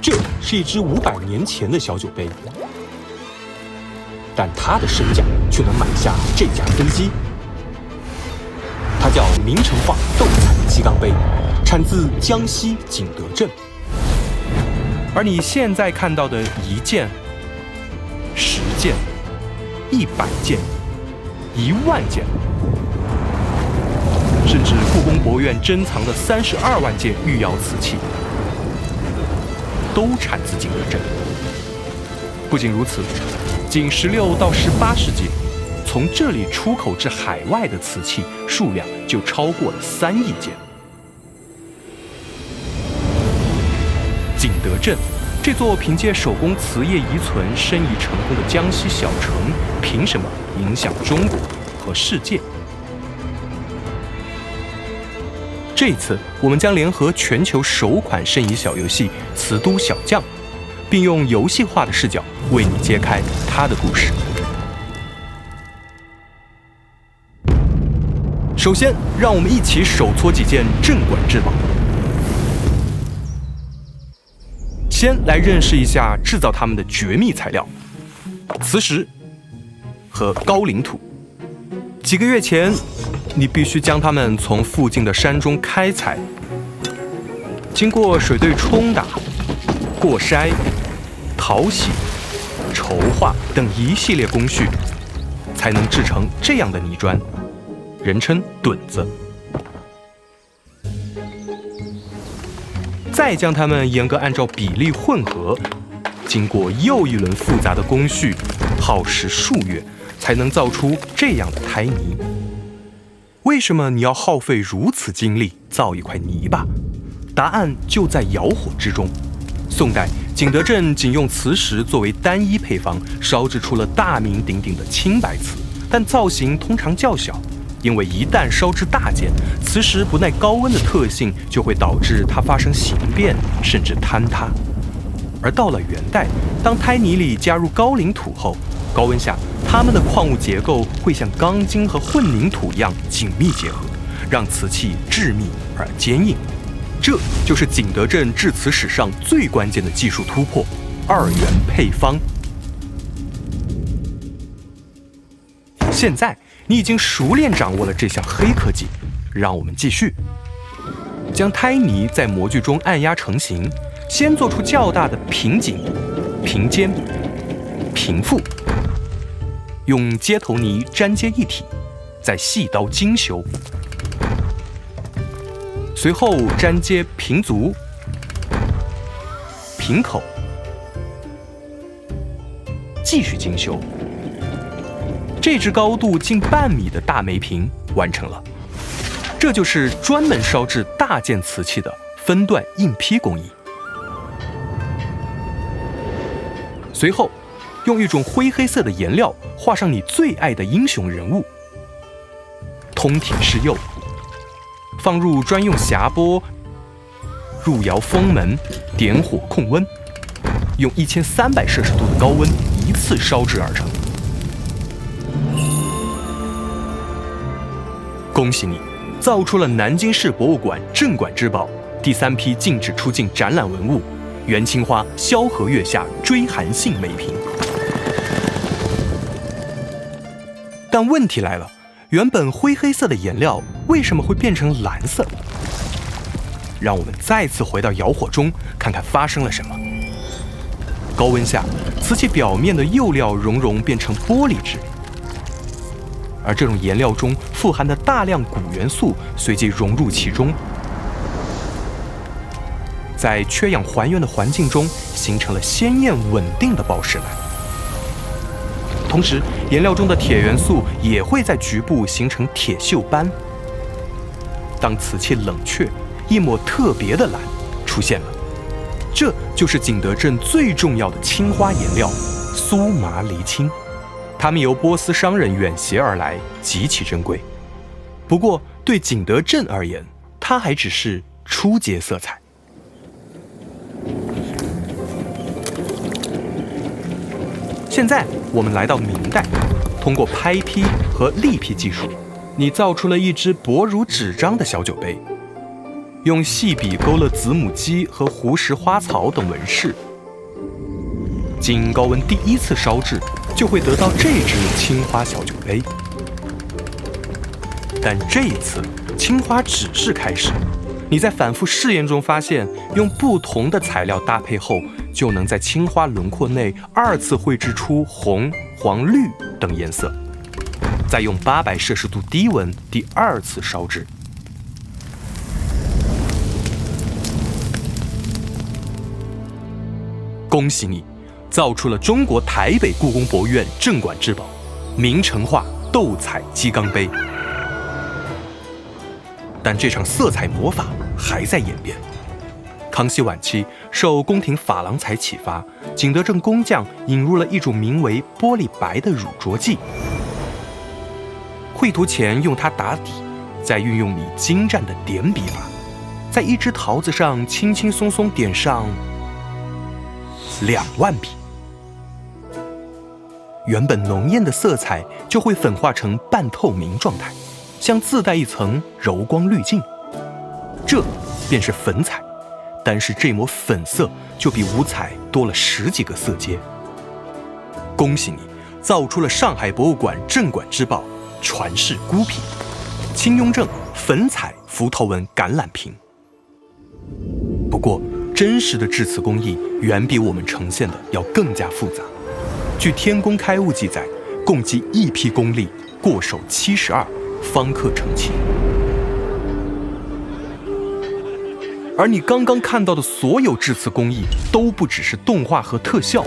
这是一只500年前的小酒杯，但它的身价却能买下这架飞机。它叫明成化斗彩鸡缸杯，产自江西景德镇。而你现在看到的1件、10件、100件、10000件，甚至故宫博物院珍藏的32万件御窑瓷器，都产自景德镇。不仅如此，仅16到18世纪，从这里出口至海外的瓷器数量就超过了3亿件。景德镇这座凭借手工瓷业遗存生意成功的江西小城，凭什么影响中国和世界？这一次，我们将联合全球首款生意小游戏《瓷都小将》，并用游戏化的视角为你揭开它的故事。首先，让我们一起手搓几件镇馆之宝。先来认识一下制造它们的绝密材料——磁石和高岭土。几个月前，你必须将它们从附近的山中开采，经过水对冲打、过筛、淘洗、稠化等一系列工序，才能制成这样的泥砖，人称墩子。再将它们严格按照比例混合，经过又一轮复杂的工序，耗时数月，才能造出这样的胎泥。为什么你要耗费如此精力造一块泥巴？答案就在窑火之中。宋代，景德镇仅用磁石作为单一配方，烧制出了大名鼎鼎的青白瓷，但造型通常较小。因为一旦烧制大件，磁石不耐高温的特性就会导致它发生形变，甚至坍塌。而到了元代，当胎泥里加入高岭土后，高温下它们的矿物结构会像钢筋和混凝土一样紧密结合，让瓷器致密而坚硬。这就是景德镇制瓷史上最关键的技术突破——2元配方。现在你已经熟练掌握了这项黑科技，让我们继续。将胎泥在模具中按压成型，先做出较大的平颈、平肩、平腹，用接头泥粘接一体，再细刀精修。随后粘接平足、平口，继续精修。这只高度近半米的大梅瓶完成了，这就是专门烧制大件瓷器的分段硬坯工艺。随后，用一种灰黑色的颜料画上你最爱的英雄人物，通体施釉，放入专用匣钵，入窑封门，点火控温，用1300摄氏度的高温一次烧制而成。恭喜你，造出了南京市博物馆镇馆之宝第3批禁止出境展览文物——元青花萧何月下追韩信梅瓶。但问题来了，原本灰黑色的颜料为什么会变成蓝色？让我们再次回到窑火中，看看发生了什么。高温下，瓷器表面的釉料熔变成玻璃质，而这种颜料中富含的大量钴元素随即融入其中，在缺氧还原的环境中形成了鲜艳稳定的宝石蓝。同时，颜料中的铁元素也会在局部形成铁锈斑。当瓷器冷却，一抹特别的蓝出现了，这就是景德镇最重要的青花颜料——苏麻离青。它们由波斯商人远携而来，极其珍贵。不过，对景德镇而言，它还只是初阶色彩。现在我们来到明代，通过拍坯和立坯技术，你造出了一只薄如纸张的小酒杯。用细笔勾勒子母鸡和湖石花草等纹饰。经高温第一次烧制，就会得到这只青花小酒杯。但这一次，青花只是开始。你在反复试验中发现，用不同的材料搭配后，就能在青花轮廓内2次绘制出红、黄、绿等颜色。再用800摄氏度低温第2次烧制。恭喜你，造出了中国台北故宫博物院镇馆之宝——明成化斗彩鸡缸杯。但这场色彩魔法还在演变。康熙晚期，受宫廷珐琅彩启发，景德镇工匠引入了一种名为玻璃白的乳浊剂。绘图前用它打底，再运用你精湛的点笔法，在一只桃子上轻轻松松点上2万笔。原本浓艳的色彩就会粉化成半透明状态，像自带一层柔光滤镜。这便是粉彩，单是这抹粉色就比五彩多了10几个色阶。恭喜你，造出了上海博物馆镇馆之宝传世孤品——清雍正粉彩浮头纹橄榄瓶。不过，真实的制瓷工艺远比我们呈现的要更加复杂。据《天工开物》记载，共计1批功力，过手72，方可成器。而你刚刚看到的所有制瓷工艺，都不只是动画和特效，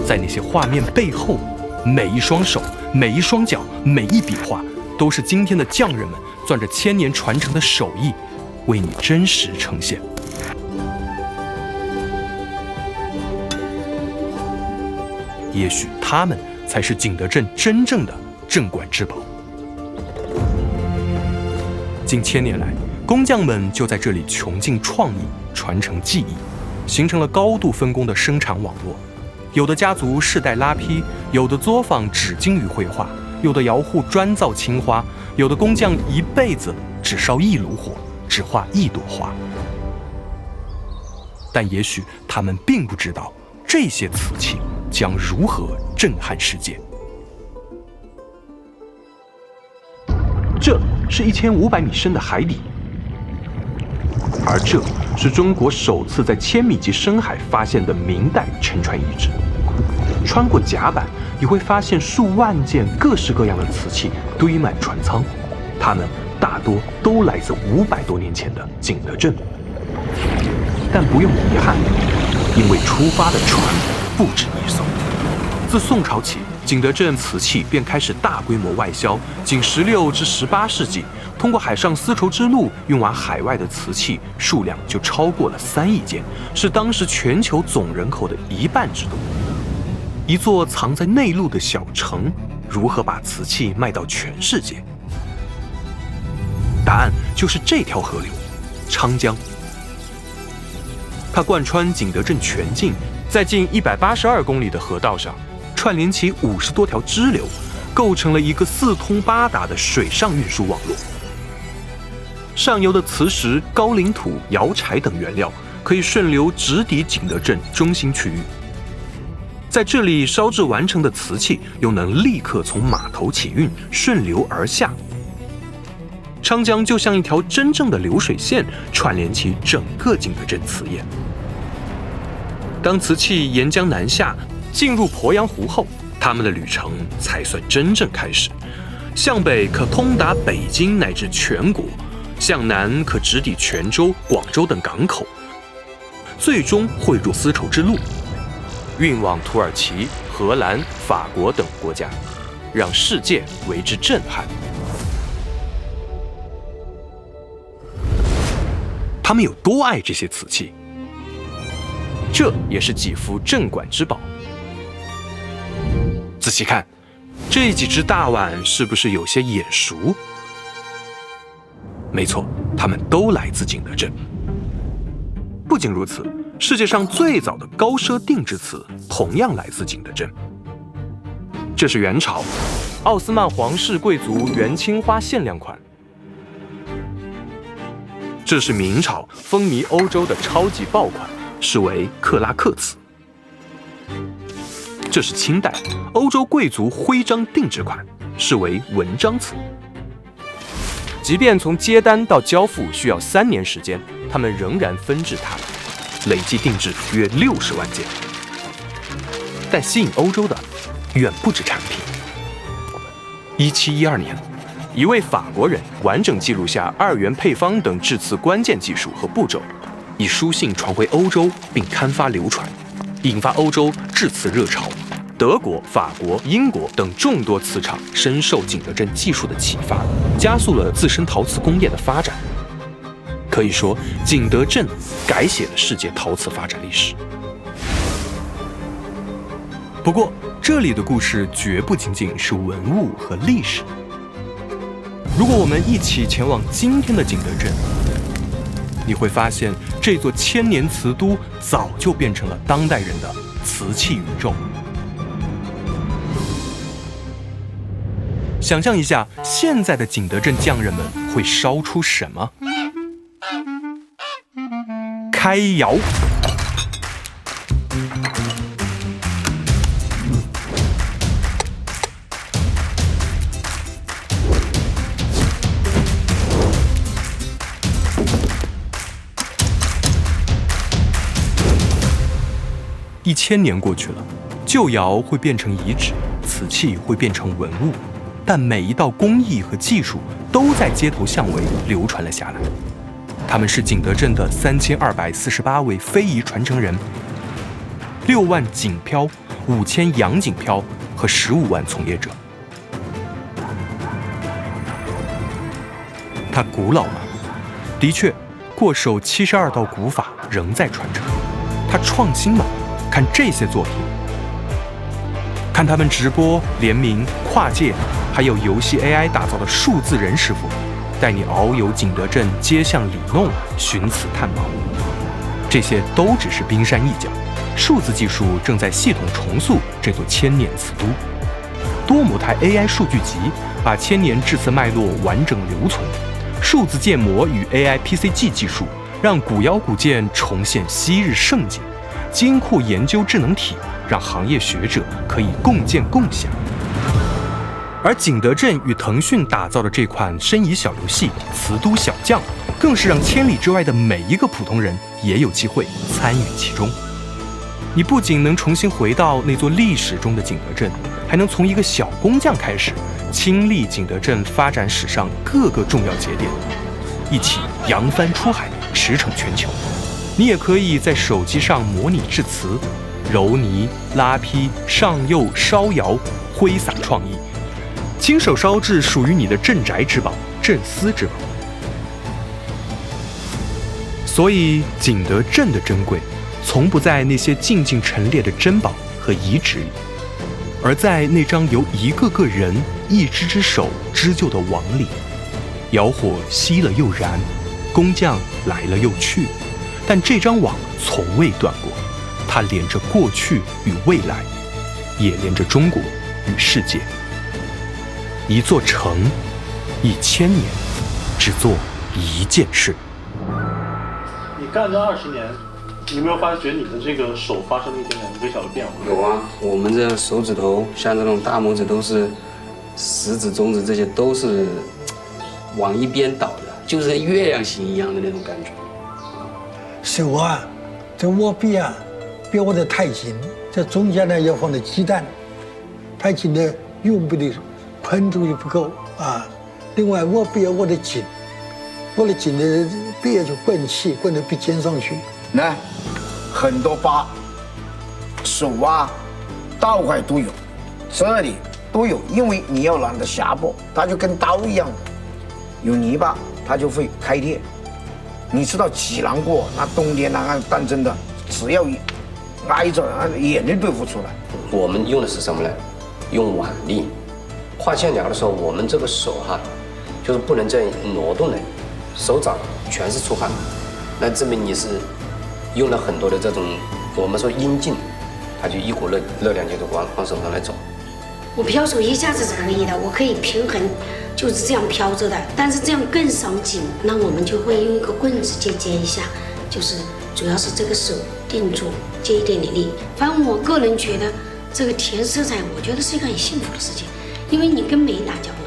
在那些画面背后，每一双手、每一双脚、每一笔画，都是今天的匠人们攥着1000年传承的手艺，为你真实呈现。也许他们才是景德镇真正的镇馆之宝。近1000年来，工匠们就在这里穷尽创意，传承技艺，形成了高度分工的生产网络。有的家族世代拉坯，有的作坊只精于绘画，有的窑户专造青花，有的工匠一辈子只烧1炉火，只画1朵花。但也许他们并不知道，这些瓷器将如何震撼世界。这是1500米深的海底，而这是中国首次在1000米级深海发现的明代沉船遗址。穿过甲板，你会发现数万件各式各样的瓷器堆满船舱，它们大多都来自500多年前的景德镇。但不用遗憾，因为出发的船不止1艘。自宋朝起，景德镇瓷器便开始大规模外销。仅16至18世纪，通过海上丝绸之路运往海外的瓷器数量就超过了3亿件，是当时全球总人口的1半之多。一座藏在内陆的小城，如何把瓷器卖到全世界？答案就是这条河流——昌江。它贯穿景德镇全境，在近182公里的河道上，串联起50多条支流，构成了一个4通8达的水上运输网络。上游的磁石、高岭土、窑柴等原料可以顺流直抵景德镇中心区域。在这里烧制完成的瓷器又能立刻从码头起运，顺流而下。昌江就像一条真正的流水线，串联起整个景德镇瓷业。当瓷器沿江南下，进入鄱阳湖后，他们的旅程才算真正开始。向北可通达北京乃至全国，向南可直抵泉州、广州等港口，最终汇入丝绸之路，运往土耳其、荷兰、法国等国家，让世界为之震撼。他们有多爱这些瓷器？这也是几幅镇馆之宝。仔细看，这几只大碗是不是有些眼熟？没错，它们都来自景德镇。不仅如此，世界上最早的高奢定制瓷同样来自景德镇。这是元朝奥斯曼皇室贵族元青花限量款。这是明朝风靡欧洲的超级爆款，视为克拉克瓷。这是清代欧洲贵族徽章定制款，视为文章瓷。即便从接单到交付需要3年时间，他们仍然纷至沓来，累计定制约60万件。但吸引欧洲的远不止产品。1712年，一位法国人完整记录下2元配方等制瓷关键技术和步骤，以书信传回欧洲并刊发流传，引发欧洲制瓷热潮。德国、法国、英国等众多瓷厂深受景德镇技术的启发，加速了自身陶瓷工业的发展。可以说，景德镇改写了世界陶瓷发展历史。不过，这里的故事绝不仅仅是文物和历史。如果我们一起前往今天的景德镇，你会发现这座千年瓷都早就变成了当代人的瓷器宇宙。想象一下，现在的景德镇匠人们会烧出什么？开窑。1000年过去了，旧窑会变成遗址，瓷器会变成文物，但每一道工艺和技术都在街头巷尾流传了下来。他们是景德镇的3248位非遗传承人，6万锦漂、5000洋锦漂和15万从业者。它古老吗？的确，过手72道古法仍在传承。它创新吗？看这些作品，看他们直播、联名、跨界，还有游戏 AI 打造的数字人师傅，带你遨游景德镇街巷里弄，寻瓷探宝。这些都只是冰山一角，数字技术正在系统重塑这座千年瓷都。多模态 AI 数据集把千年制瓷脉络完整留存，数字建模与 AI PCG 技术让古窑古建重现昔日盛景。金库研究智能体让行业学者可以共建共享，而景德镇与腾讯打造的这款申遗小游戏《瓷都小将》，更是让千里之外的每一个普通人也有机会参与其中。你不仅能重新回到那座历史中的景德镇，还能从一个小工匠开始，亲历景德镇发展史上各个重要节点，一起扬帆出海，驰骋全球。你也可以在手机上模拟制瓷，揉泥、拉坯、上釉、烧窑，挥洒创意，亲手烧制属于你的镇宅之宝、镇司之宝。所以，景德镇的珍贵，从不在那些静静陈列的珍宝和遗址里，而在那张由一个个人、一只只手织就的网里。窑火熄了又燃，工匠来了又去。但这张网从未断过，它连着过去与未来，也连着中国与世界。一座城，1000年，只做一件事。你干这20年，你有没有发觉你的这个手发生了一点点微小的变化？有啊，我们这手指头，像这种大拇指都是，食指、中指这些都是往一边倒的，就是月亮形一样的那种感觉。手啊，这握臂啊，别握得太紧，这中间呢要放的鸡蛋，太紧的用不的喷出去不够啊。另外握臂要握得紧，握得紧的臂就灌气，灌到鼻尖上去。那很多疤，手啊、刀块都有，这里都有，因为你要拿的匣钵，它就跟刀一样的，有泥巴它就会开裂。你知道济南过那冬天那个当真的，只要一挨着，眼泪都不出来。我们用的是什么呢？用腕力。画线条的时候，我们这个手就是不能再挪动的，手掌全是出汗，那证明你是用了很多的这种我们说阴劲，它就一股热量就往手上来走。我漂手一下子是可以的，我可以平衡就是这样飘着的，但是这样更伤筋。那我们就会用一个棍子去接一下，就是主要是这个手定住，接一点点力。反正我个人觉得这个填色彩，我觉得是一个很幸福的事情，因为你跟美打交道。